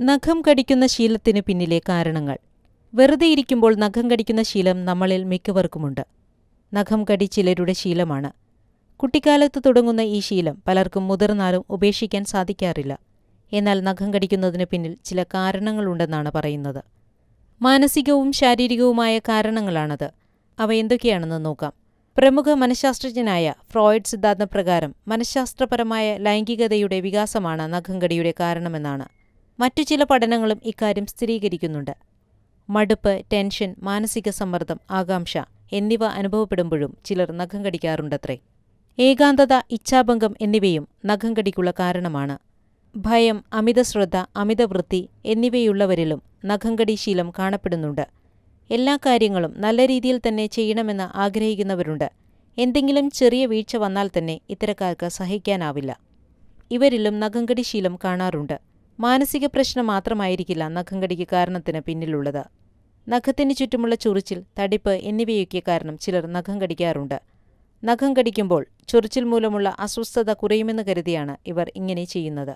നഖം കടിക്കുന്ന ശീലത്തിന് പിന്നിലെ കാരണങ്ങൾ. വെറുതെ ഇരിക്കുമ്പോൾ നഖം കടിക്കുന്ന ശീലം നമ്മളിൽ മിക്കവർക്കുമുണ്ട്. നഖം കടി ചിലരുടെ ശീലമാണ്. കുട്ടിക്കാലത്ത് തുടങ്ങുന്ന ഈ ശീലം പലർക്കും മുതിർന്നാലും ഉപേക്ഷിക്കാൻ സാധിക്കാറില്ല. എന്നാൽ നഖം കടിക്കുന്നതിന് പിന്നിൽ ചില കാരണങ്ങളുണ്ടെന്നാണ് പറയുന്നത്. മാനസികവും ശാരീരികവുമായ കാരണങ്ങളാണത്. അവ എന്തൊക്കെയാണെന്ന് നോക്കാം. പ്രമുഖ മനഃശാസ്ത്രജ്ഞനായ ഫ്രോയിഡ് സിദ്ധാന്തപ്രകാരം മനഃശാസ്ത്രപരമായ ലൈംഗികതയുടെ വികാസമാണ് നഖംകടിയുടെ കാരണമെന്നാണ്. മറ്റു ചില പഠനങ്ങളും ഇക്കാര്യം സ്ഥിരീകരിക്കുന്നുണ്ട്. മടുപ്പ്, ടെൻഷൻ, മാനസിക സമ്മർദ്ദം, ആകാംക്ഷ എന്നിവ അനുഭവപ്പെടുമ്പോഴും ചിലർ നഖം കടിക്കാറുണ്ടത്രേ. ഏകാന്തത, ഇച്ഛാഭംഗം എന്നിവയും നഖംകടിക്കുള്ള കാരണമാണ്. ഭയം, അമിതശ്രദ്ധ, അമിതവൃത്തി എന്നിവയുള്ളവരിലും നഖംകടി ശീലം കാണപ്പെടുന്നുണ്ട്. എല്ലാ കാര്യങ്ങളും നല്ല രീതിയിൽ തന്നെ ചെയ്യണമെന്ന് ആഗ്രഹിക്കുന്നവരുണ്ട്. എന്തെങ്കിലും ചെറിയ വീഴ്ച വന്നാൽ തന്നെ ഇത്തരക്കാർക്ക് സഹിക്കാനാവില്ല. ഇവരിലും നഖംകടി ശീലം കാണാറുണ്ട്. മാനസിക പ്രശ്നം മാത്രമായിരിക്കില്ല നഖംകടിക്ക് കാരണത്തിന് പിന്നിലുള്ളത്. നഖത്തിന് ചുറ്റുമുള്ള ചൊറിച്ചിൽ, തടിപ്പ് എന്നിവയൊക്കെ കാരണം ചിലർ നഖം കടിക്കാറുണ്ട്. നഖം കടിക്കുമ്പോൾ ചൊറിച്ചിൽ മൂലമുള്ള അസ്വസ്ഥത കുറയുമെന്ന് കരുതിയാണ് ഇവർ ഇങ്ങനെ ചെയ്യുന്നത്.